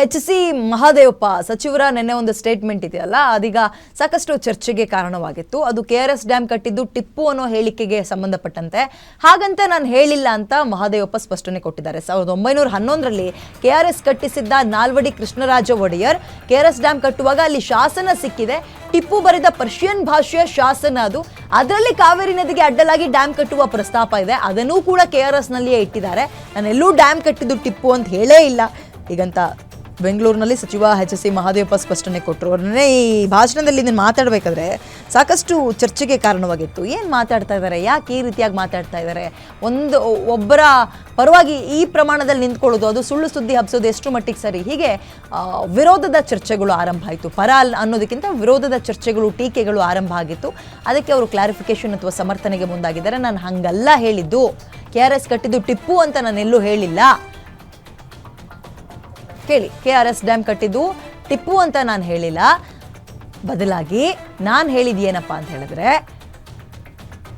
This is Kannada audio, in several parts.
HC ಮಹಾದೇವಪ್ಪ ಸಚಿವರ ನೆನ್ನೆ ಒಂದು ಸ್ಟೇಟ್ಮೆಂಟ್ ಇದೆಯಲ್ಲ, ಅದೀಗ ಸಾಕಷ್ಟು ಚರ್ಚೆಗೆ ಕಾರಣವಾಗಿತ್ತು. ಅದು KRS ಡ್ಯಾಮ್ ಕಟ್ಟಿದ್ದು ಟಿಪ್ಪು ಅನ್ನೋ ಹೇಳಿಕೆಗೆ ಸಂಬಂಧಪಟ್ಟಂತೆ. ಹಾಗಂತ ನಾನು ಹೇಳಿಲ್ಲ ಅಂತ ಮಹಾದೇವಪ್ಪ ಸ್ಪಷ್ಟನೆ ಕೊಟ್ಟಿದ್ದಾರೆ. 1911ರಲ್ಲಿ KRS ಕಟ್ಟಿಸಿದ್ದ ನಾಲ್ವಡಿ ಕೃಷ್ಣರಾಜ ಒಡೆಯರ್ KRS ಡ್ಯಾಮ್ ಕಟ್ಟುವಾಗ ಅಲ್ಲಿ ಶಾಸನ ಸಿಕ್ಕಿದೆ. ಟಿಪ್ಪು ಬರೆದ ಪರ್ಷಿಯನ್ ಭಾಷೆಯ ಶಾಸನ ಅದು. ಅದರಲ್ಲಿ ಕಾವೇರಿ ನದಿಗೆ ಅಡ್ಡಲಾಗಿ ಡ್ಯಾಮ್ ಕಟ್ಟುವ ಪ್ರಸ್ತಾಪ ಇದೆ. ಅದನ್ನೂ ಕೂಡ KRS ನಲ್ಲಿಯೇ ಇಟ್ಟಿದ್ದಾರೆ. ನಾನೆಲ್ಲೂ ಡ್ಯಾಮ್ ಕಟ್ಟಿದ್ದು ಟಿಪ್ಪು ಅಂತ ಹೇಳೇ ಇಲ್ಲ ಈಗಂತ ಬೆಂಗಳೂರಿನಲ್ಲಿ ಸಚಿವ HC ಮಹಾದೇವಪ್ಪ ಸ್ಪಷ್ಟನೆ ಕೊಟ್ಟರು. ಅವ್ರನ್ನೇ ಈ ಭಾಷಣದಲ್ಲಿ ಇದನ್ನು ಮಾತಾಡಬೇಕಾದ್ರೆ ಸಾಕಷ್ಟು ಚರ್ಚೆಗೆ ಕಾರಣವಾಗಿತ್ತು. ಏನು ಮಾತಾಡ್ತಾ ಇದ್ದಾರೆ, ಯಾಕೆ ಈ ರೀತಿಯಾಗಿ ಮಾತಾಡ್ತಾ ಇದ್ದಾರೆ, ಒಬ್ಬರ ಪರವಾಗಿ ಈ ಪ್ರಮಾಣದಲ್ಲಿ ನಿಂತ್ಕೊಳ್ಳೋದು, ಅದು ಸುಳ್ಳು ಸುದ್ದಿ ಹಬ್ಸೋದು ಎಷ್ಟು ಮಟ್ಟಿಗೆ ಸರಿ, ಹೀಗೆ ವಿರೋಧದ ಚರ್ಚೆಗಳು ಆರಂಭ ಆಯಿತು. ಪರ ಅನ್ನೋದಕ್ಕಿಂತ ವಿರೋಧದ ಚರ್ಚೆಗಳು, ಟೀಕೆಗಳು ಆರಂಭ ಆಗಿತ್ತು. ಅದಕ್ಕೆ ಅವರು ಕ್ಲಾರಿಫಿಕೇಶನ್ ಅಥವಾ ಸಮರ್ಥನೆಗೆ ಮುಂದಾಗಿದ್ದಾರೆ. ನಾನು ಹಂಗಲ್ಲ ಹೇಳಿದ್ದು, KRS ಕಟ್ಟಿದ್ದು ಟಿಪ್ಪು ಅಂತ ನಾನೆಲ್ಲೂ ಹೇಳಿಲ್ಲ. ಕೇಳಿ, KRS ಡ್ಯಾಮ್ ಕಟ್ಟಿದ್ದು ಟಿಪ್ಪು ಅಂತ ನಾನು ಹೇಳಿಲ್ಲ. ಬದಲಾಗಿ ನಾನು ಹೇಳಿದ್ದೇನಪ್ಪ ಅಂತ ಹೇಳಿದ್ರೆ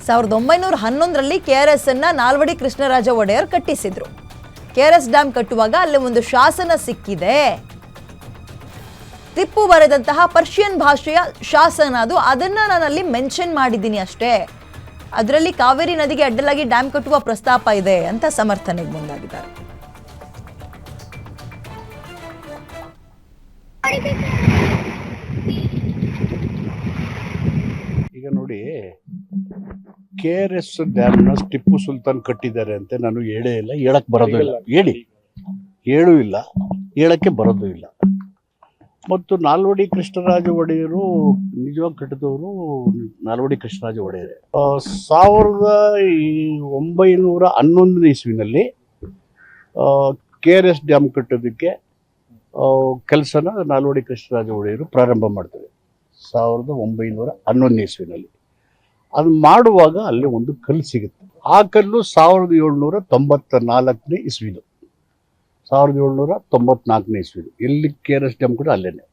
1911ರಲ್ಲಿ KRS ಅನ್ನ ನಾಲ್ವಡಿ ಕೃಷ್ಣರಾಜ ಒಡೆಯರ್ ಕಟ್ಟಿಸಿದ್ರು. KRS ಡ್ಯಾಮ್ ಕಟ್ಟುವಾಗ ಅಲ್ಲಿ ಒಂದು ಶಾಸನ ಸಿಕ್ಕಿದೆ. ಟಿಪ್ಪು ಬರೆದಂತಹ ಪರ್ಷಿಯನ್ ಭಾಷೆಯ ಶಾಸನ ಅದು. ಅದನ್ನ ನಾನು ಅಲ್ಲಿ ಮೆನ್ಷನ್ ಮಾಡಿದ್ದೀನಿ ಅಷ್ಟೇ. ಅದರಲ್ಲಿ ಕಾವೇರಿ ನದಿಗೆ ಅಡ್ಡಲಾಗಿ ಡ್ಯಾಮ್ ಕಟ್ಟುವ ಪ್ರಸ್ತಾಪ ಇದೆ ಅಂತ ಸಮರ್ಥನೆಗೆ ಮುಂದಾಗಿದ್ದಾರೆ. ಈಗ ನೋಡಿ, KRS ಡ್ಯಾಮ್ನ ಟಿಪ್ಪು ಸುಲ್ತಾನ್ ಕಟ್ಟಿದ್ದಾರೆ ಅಂತ ನಾನು ಹೇಳೇ ಇಲ್ಲ, ಹೇಳಕ್ ಬರೋದು ಇಲ್ಲ, ಹೇಳೂ ಇಲ್ಲ, ಹೇಳಕ್ಕೆ ಬರೋದು ಇಲ್ಲ. ಮತ್ತು ನಾಲ್ವಡಿ ಕೃಷ್ಣರಾಜ ಒಡೆಯರು ನಿಜವಾಗಿ ಕಟ್ಟಿದವರು ನಾಲ್ವಡಿ ಕೃಷ್ಣರಾಜ ಒಡೆಯರೇ. 1911 ಇಸ್ವಿನಲ್ಲಿ KRS ಡ್ಯಾಮ್ ಕಟ್ಟೋದಕ್ಕೆ ಕೆಲಸನ ನಾಲ್ವಡಿ ಕೃಷ್ಣರಾಜ ಒಡೆಯರು ಪ್ರಾರಂಭ ಮಾಡ್ತಾರೆ 1911 ಇಸ್ವಿನಲ್ಲಿ. ಅದು ಮಾಡುವಾಗ ಅಲ್ಲಿ ಒಂದು ಕಲ್ಲು ಸಿಗುತ್ತೆ. ಆ ಕಲ್ಲು 1794 ಇಸ್ವಿದು. 1794 ಇಸ್ವಿದು ಎಲ್ಲಿ KRS ಡ್ಯಾಮ್ ಕೂಡ ಅಲ್ಲೇನೆ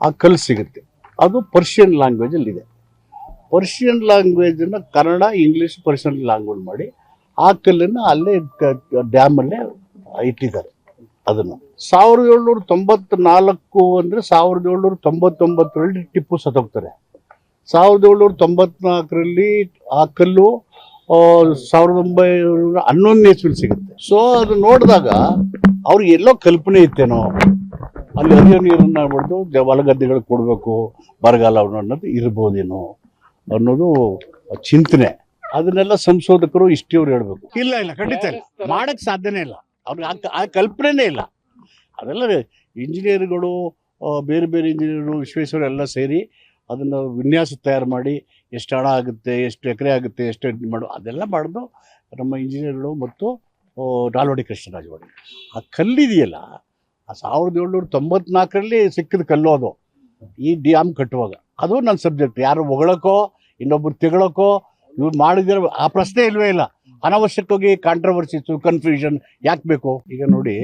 ಆ ಕಲ್ಲು ಸಿಗುತ್ತೆ. ಅದು ಪರ್ಷಿಯನ್ ಲ್ಯಾಂಗ್ವೇಜಲ್ಲಿ ಇದೆ. ಪರ್ಷಿಯನ್ ಲ್ಯಾಂಗ್ವೇಜನ್ನು ಕನ್ನಡ, ಇಂಗ್ಲೀಷ್, ಪರ್ಷಿಯನ್ ಲ್ಯಾಂಗ್ವೇಜ್ ಮಾಡಿ ಆ ಕಲ್ಲನ್ನು ಅಲ್ಲೇ ಡ್ಯಾಮಲ್ಲೇ ಇಟ್ಟಿದ್ದಾರೆ. ಅದನ್ನು 1794 ಅಂದರೆ 1799ರಲ್ಲಿ ಟಿಪ್ಪು ಸತ್ತೋಗ್ತಾರೆ. 1794ರಲ್ಲಿ ಆ ಕಲ್ಲು 1911 ಇಸ್ವಿಲಿ ಸಿಗುತ್ತೆ. ಸೊ ಅದು ನೋಡಿದಾಗ ಅವ್ರಿಗೆ ಎಲ್ಲೋ ಕಲ್ಪನೆ ಇತ್ತೇನೋ, ಅಲ್ಲಿ ಹರಿಯೋ ನೀರನ್ನ ಬಿಡ್ದು ಹೊಲಗದ್ದೆಗಳು ಕೊಡಬೇಕು ಬರಗಾಲ ಅನ್ನೋದು ಇರ್ಬೋದೇನೋ ಅನ್ನೋದು ಚಿಂತನೆ. ಅದನ್ನೆಲ್ಲ ಸಂಶೋಧಕರು ಇಷ್ಟಿಯವ್ರು ಹೇಳ್ಬೇಕು. ಇಲ್ಲ ಖಂಡಿತ ಇಲ್ಲ, ಮಾಡಕ್ ಸಾಧ್ಯನೇ ಇಲ್ಲ. ಅವ್ರಿಗೆ ಆ ಕಲ್ಪನೆನೇ ಇಲ್ಲ. ಅದೆಲ್ಲ ಇಂಜಿನಿಯರ್ಗಳು, ಬೇರೆ ಬೇರೆ ಇಂಜಿನಿಯರ್ಗಳು, ವಿಶ್ವೇಶ್ವರ ಎಲ್ಲ ಸೇರಿ ಅದನ್ನು ವಿನ್ಯಾಸ ತಯಾರು ಮಾಡಿ ಎಷ್ಟು ಹಣ ಆಗುತ್ತೆ, ಎಷ್ಟು ಎಕರೆ ಆಗುತ್ತೆ, ಎಷ್ಟು ಮಾಡು ಅದೆಲ್ಲ ಮಾಡೋದು ನಮ್ಮ ಇಂಜಿನಿಯರ್ಗಳು ಮತ್ತು ನಾಲ್ವಡಿ ಕೃಷ್ಣರಾಜ ಒಡೆಯರ್. ಆ ಕಲ್ಲಿದೆಯಲ್ಲ, ಆ 1794ರಲ್ಲಿ ಸಿಕ್ಕಿದ ಕಲ್ಲು ಅದು. ಈ ಡ್ಯಾಮ್ ಕಟ್ಟುವಾಗ ಅದು ನನ್ನ ಸಬ್ಜೆಕ್ಟ್. ಯಾರು ಹೊಗಳಕ್ಕೋ ಇನ್ನೊಬ್ರು ತೆಗಳಕ್ಕೋ ಇವ್ರು ಮಾಡಿದ್ರೆ ಆ ಪ್ರಶ್ನೆ ಇಲ್ವೇ ಇಲ್ಲ. ಅನಾವಶ್ಯಕವಾಗಿ ಕಾಂಟ್ರವರ್ಸಿಸು, ಕನ್ಫ್ಯೂಷನ್ ಯಾಕೆ ಬೇಕು? ಈಗ ನೋಡಿ,